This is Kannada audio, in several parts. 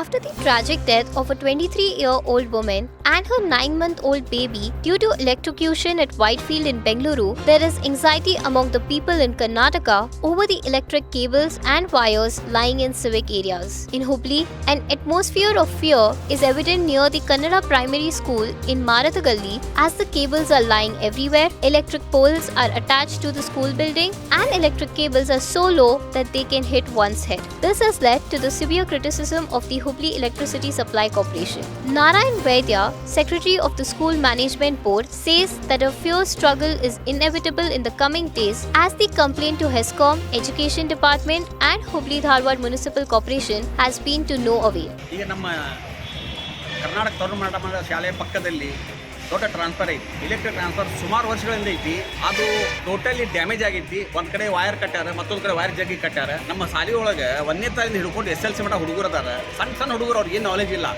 After the tragic death of a 23-year-old woman and her 9-month-old baby due to electrocution at Whitefield in Bengaluru, there is anxiety among the people in Karnataka over the electric cables and wires lying in civic areas. In Hubli, an atmosphere of fear is evident near the Kannada Primary School in Marathagalli as the cables are lying everywhere, electric poles are attached to the school building, and electric cables are so low that they can hit one's head. This has led to the severe criticism of the Hubli Electricity Supply Corporation. Narayan Vaidya, Secretary of the School Management Board, says that a fierce struggle is inevitable in the coming days as the complaint to HESCOM, Education Department and Hubli-Dharwad Municipal Corporation has been to no avail. ಈಗ ನಮ್ಮ ಕರ್ನಾಟಕ ಗೌರ್ಮೆಂಟ್ ಶಾಲೆಯ ಪಕ್ಕದಲ್ಲಿ ದೊಡ್ಡ ಟ್ರಾನ್ಸ್ಫರ್ ಐತಿ. ಎಲೆಕ್ಟ್ರಿಕ್ ಟ್ರಾನ್ಸ್ಫರ್ ಸುಮಾರು ವರ್ಷಗಳಿಂದ ಐತಿ. ಅದು ಟೋಟಲಿ ಡ್ಯಾಮೇಜ್ ಆಗೈತಿ. ಒಂದ್ ಕಡೆ ವೈರ್ ಕಟ್ಟಾರ, ಮತ್ತೊಂದ್ ಕಡೆ ವೈರ್ ಜಗ್ಗಿ ಕಟ್ಟಾರ. ನಮ್ಮ ಶಾಲೆ ಒಳಗೆ 1ನೇ ತರದಿಂದ ಹಿಡ್ಕೊಂಡು SLC ಮಟ್ಟ ಹುಡುಗರು ಅದಾರ. ಸಣ್ಣ ಹುಡುಗರು ಅವ್ರಿಗೆ ಏನು ನಾಲೆಜ್ ಇಲ್ಲ.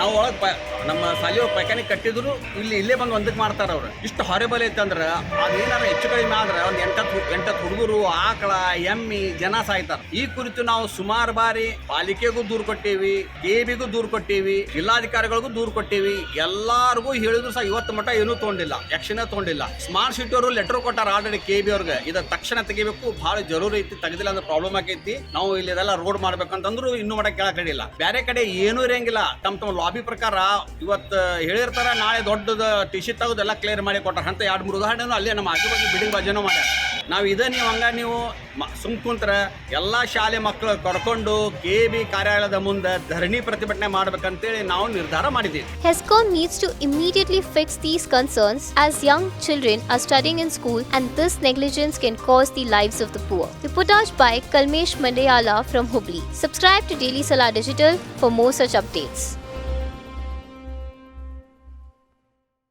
ನಾವು ಒಳಗೆ ನಮ್ಮ ಶಾಲೆ ಪೈಖಾನೆ ಕಟ್ಟಿದ್ರು ಇಲ್ಲೇ ಬಂದು ಒಂದಕ್ಕೆ ಮಾಡ್ತಾರ ಅವ್ರು. ಇಷ್ಟು ಹಾರೇಬಲ್ ಐತೆ ಅಂದ್ರೆ ಅದೇನಾರ ಹೆಚ್ಚು ಕಡಿಮೆ ಆದ್ರೆ ಒಂದು 8 ಹುಡುಗರು ಆಕಳ ಎಮ್ಮಿ ಜನ ಸಾಯ್ತಾರ. ಈ ಕುರಿತು ನಾವು ಸುಮಾರು ಬಾರಿ ಪಾಲಿಕೆಗೂ ದೂರು ಕೊಟ್ಟೇವಿ, KBಗೂ ದೂರು ಕೊಟ್ಟೇವಿ, ಜಿಲ್ಲಾಧಿಕಾರಿಗಳಿಗೂ ದೂರು ಕೊಟ್ಟೇವಿ. ಎಲ್ಲಾರ್ಗೂ ಹೇಳಿದ್ರು ಸಹ ಇವತ್ತು ಮಟ್ಟ ಏನೂ ತೊಗೊಂಡಿಲ್ಲ, ಆಕ್ಷನ್ ತೊಗೊಂಡಿಲ್ಲ. ಸ್ಮಾರ್ಟ್ ಸಿಟಿ ಅವರು ಲೆಟರ್ ಕೊಟ್ಟಾರ ಆಲ್ರೆಡಿ KB ಅವ್ರಿಗೆ. ಇದ ತಕ್ಷಣ ತೆಗಿಬೇಕು, ಬಹಳ ಜರೂರಿ ಐತಿ. ತೆಗೆದಿಲ್ಲ ಅಂದ್ರೆ ಪ್ರಾಬ್ಲಮ್ ಆಗೈತಿ. ನಾವು ಇಲ್ಲಿ ಇದೆಲ್ಲ ರೋಡ್ ಮಾಡ್ಬೇಕಂತಂದ್ರು ಇನ್ನೂ ಮಟ್ಟ ಕೇಳಕ್ ಹಿಡಿಲ್ಲ. ಬೇರೆ ಕಡೆ ಏನೂ ಇರಂಗಿಲ್ಲ. ತಮ್ಮ ಲಾಬಿ ಪ್ರಕಾರ ಇವತ್ತು ಹೇಳಿರ್ತಾರ, ನಾಳೆ ದೊಡ್ಡದ ಟಿಸಿ ತೆಗೆದು ಎಲ್ಲ ಕ್ಲಿಯರ್ ಮಾಡಿ ಕೊಟ್ಟಾರ ಅಂತ 2-3 ಉದಾಹರಣೆನೂ ಅಲ್ಲೇ ನಮ್ಮ ಆಜುಬಾಜು ಬಿಲ್ಡಿಂಗ್ ಬಾಜುನೂ ಮಾಡ್ಯಾರ. ನಾವು ನೀವು ಹಂಗ ನೀವು ಸುಮ್ ಕುಂತ್ರ ಎಲ್ಲ ಶಾಲೆ ಮಕ್ಕಳು ಕರ್ಕೊಂಡು KB ಕಾರ್ಯಾಲಯದ ಮುಂದೆ ಧರಣಿ ಪ್ರತಿಭಟನೆ ಮಾಡ್ಬೇಕಂತೇಳಿ ನಾವು ನಿರ್ಧಾರ ಮಾಡಿದ್ದೀವಿ. HESCOM needs to immediately fix these concerns as young children are studying in school and this negligence can cause the lives of the poor. Reportage by Kalmesh Mandayala from Hubli. Subscribe to Daily Salah Digital for more such updates.